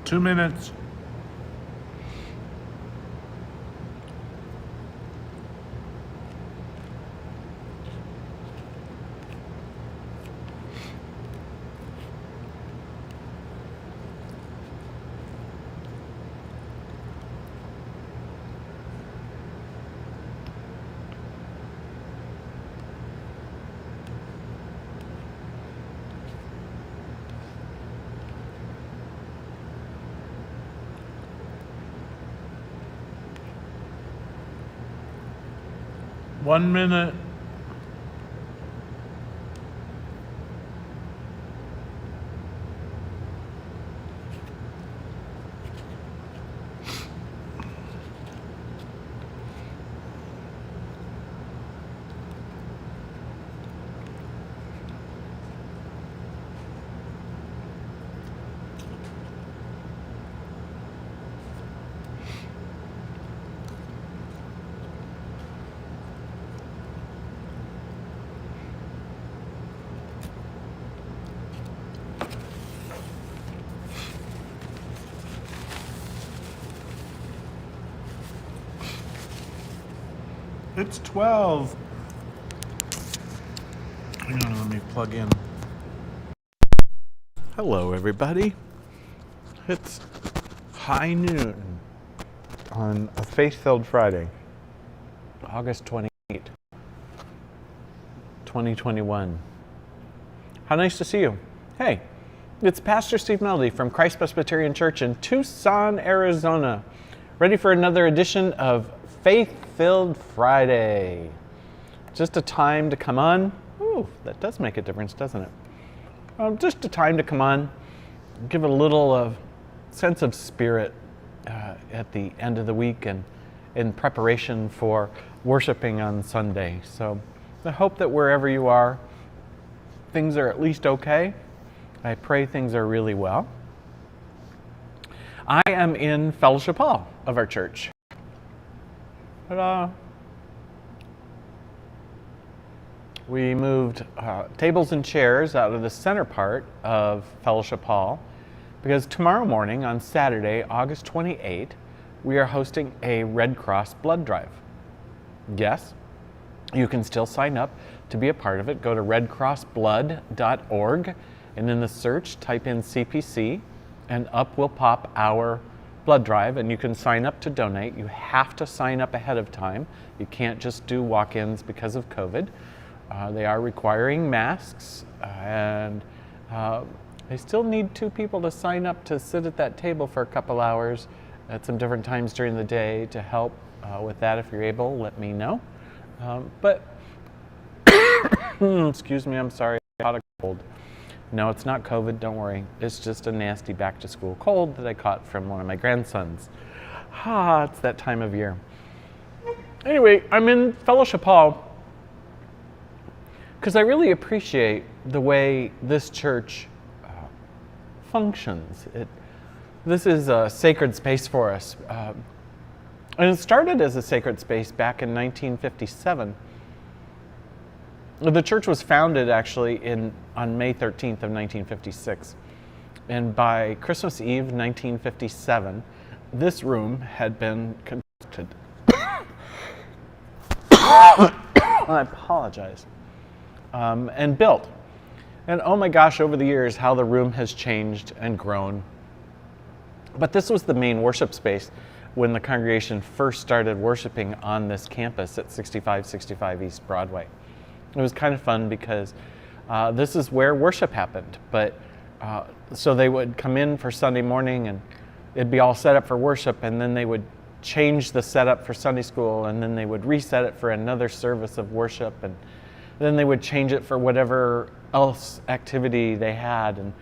2 minutes. One minute. It's 12. Hang on, let me plug in. Hello, everybody. It's high noon on a faith-filled Friday, August 28, 2021. How nice to see you. Hey, it's Pastor Steve Melody from Christ Presbyterian Church in Tucson, Arizona, ready for another edition of Faith-Filled Friday. Just a time to come on. Ooh, that does make a difference, doesn't it? Just a time to come on, give it a little sense of spirit at the end of the week and in preparation for worshiping on Sunday. So I hope that wherever you are, things are at least okay. I pray things are really well. I am in Fellowship Hall of our church. Ta-da! We moved tables and chairs out of the center part of Fellowship Hall because tomorrow morning on Saturday, August 28, we are hosting a Red Cross blood drive. Yes, you can still sign up to be a part of it. Go to redcrossblood.org and in the search type in CPC and up will pop our blood drive and you can sign up to donate. You have to sign up ahead of time. You can't just do walk-ins because of COVID. They are requiring masks and they still need 2 people to sign up to sit at that table for a couple hours at some different times during the day to help with that. If you're able, let me know. But excuse me, I'm sorry, I caught a cold. No, it's not COVID, don't worry. It's just a nasty back-to-school cold that I caught from one of my grandsons. It's that time of year. Anyway, I'm in Fellowship Hall because I really appreciate the way this church functions. This is a sacred space for us. And it started as a sacred space back in 1957. The church was founded actually on May 13th of 1956. And by Christmas Eve 1957, this room had been constructed. I apologize. And built. And oh my gosh, over the years, how the room has changed and grown. But this was the main worship space when the congregation first started worshiping on this campus at 6565 East Broadway. It was kind of fun because this is where worship happened. But so they would come in for Sunday morning and it'd be all set up for worship, and then they would change the setup for Sunday school, and then they would reset it for another service of worship, and then they would change it for whatever else activity they had. And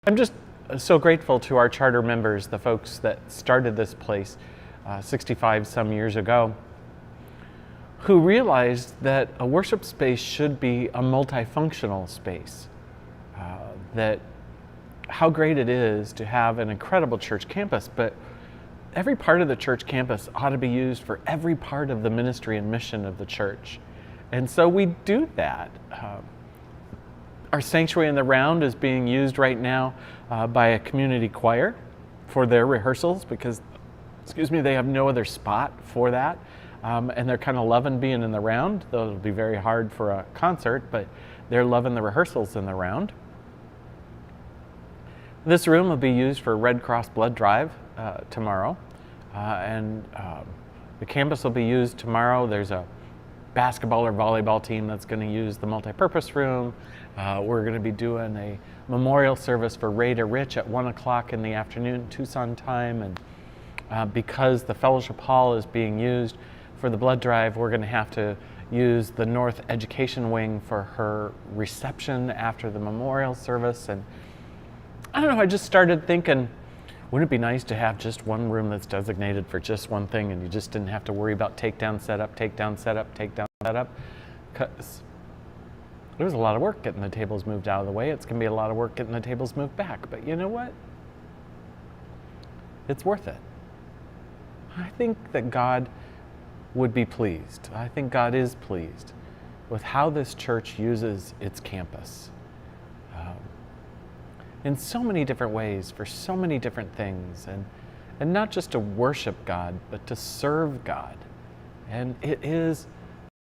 I'm just so grateful to our charter members, the folks that started this place 65 some years ago, who realized that a worship space should be a multifunctional space. That how great it is to have an incredible church campus, but every part of the church campus ought to be used for every part of the ministry and mission of the church. And so we do that. Our sanctuary in the round is being used right now by a community choir for their rehearsals because, they have no other spot for that. And they're kind of loving being in the round, though it'll be very hard for a concert, but they're loving the rehearsals in the round. This room will be used for Red Cross Blood Drive tomorrow. And the campus will be used tomorrow. There's a basketball or volleyball team that's going to use the multipurpose room. We're going to be doing a memorial service for Raider Rich at 1 o'clock in the afternoon, Tucson time. And because the fellowship hall is being used for the blood drive, we're going to have to use the North Education Wing for her reception after the memorial service. And I don't know, I just started thinking, wouldn't it be nice to have just one room that's designated for just one thing and you just didn't have to worry about takedown setup, takedown setup, takedown setup? Because it was a lot of work getting the tables moved out of the way. It's going to be a lot of work getting the tables moved back. But you know what? It's worth it. I think that God would be pleased. I think God is pleased with how this church uses its campus in so many different ways for so many different things, and not just to worship God, but to serve God. And it is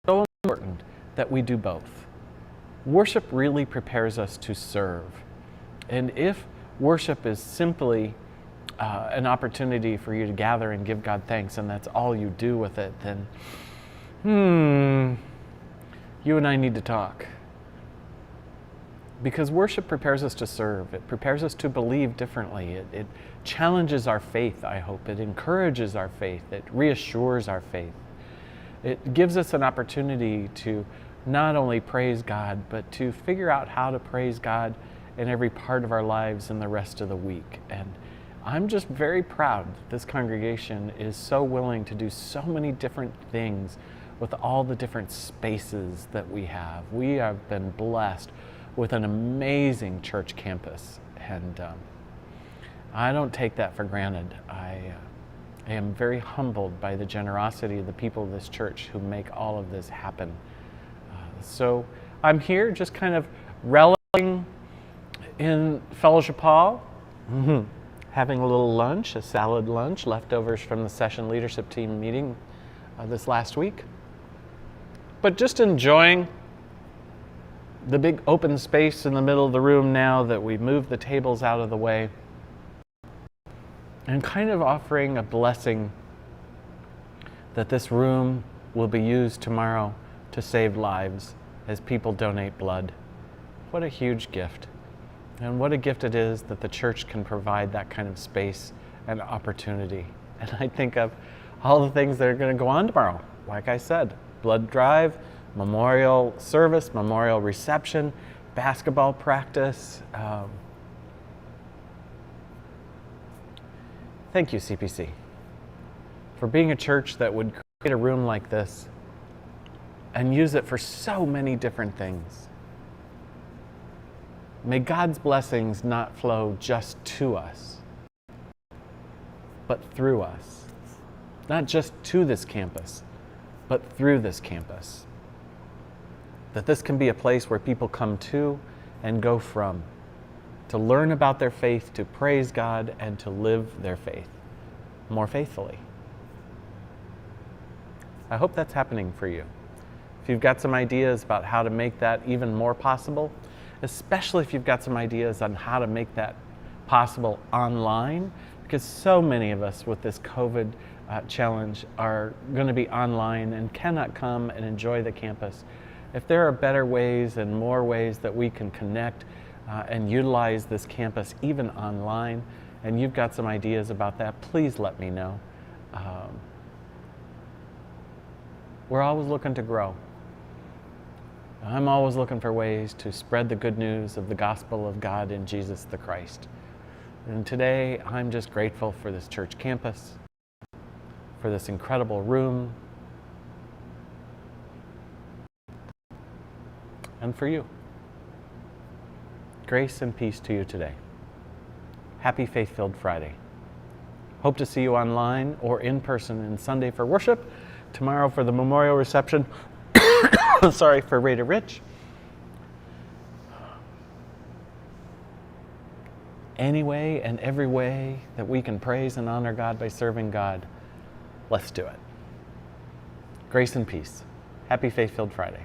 so important that we do both. Worship really prepares us to serve. And if worship is simply an opportunity for you to gather and give God thanks, and that's all you do with it, then you and I need to talk. Because worship prepares us to serve. It prepares us to believe differently. It challenges our faith, I hope. It encourages our faith. It reassures our faith. It gives us an opportunity to not only praise God, but to figure out how to praise God in every part of our lives in the rest of the week. And I'm just very proud that this congregation is so willing to do so many different things with all the different spaces that we have. We have been blessed with an amazing church campus, and I don't take that for granted. I am very humbled by the generosity of the people of this church who make all of this happen. So I'm here just kind of relishing in Fellowship Hall, having a little lunch, a salad lunch, leftovers from the session leadership team meeting this last week. But just enjoying the big open space in the middle of the room now that we've moved the tables out of the way, and kind of offering a blessing that this room will be used tomorrow to save lives as people donate blood. What a huge gift. And what a gift it is that the church can provide that kind of space and opportunity. And I think of all the things that are going to go on tomorrow. Like I said, blood drive, memorial service, memorial reception, basketball practice. Thank you, CPC, for being a church that would create a room like this and use it for so many different things. May God's blessings not flow just to us, but through us. Not just to this campus, but through this campus. That this can be a place where people come to and go from, to learn about their faith, to praise God, and to live their faith more faithfully. I hope that's happening for you. If you've got some ideas about how to make that even more possible, especially if you've got some ideas on how to make that possible online, because so many of us with this COVID challenge are going to be online and cannot come and enjoy the campus. If there are better ways and more ways that we can connect and utilize this campus even online, and you've got some ideas about that, please let me know. We're always looking to grow. I'm always looking for ways to spread the good news of the gospel of God in Jesus the Christ. And today, I'm just grateful for this church campus, for this incredible room, and for you. Grace and peace to you today. Happy Faith-Filled Friday. Hope to see you online or in person on Sunday for worship, tomorrow for the memorial reception, for Raider Rich. any way and every way that we can praise and honor God by serving God, let's do it. Grace and peace. Happy Faith-Filled Friday.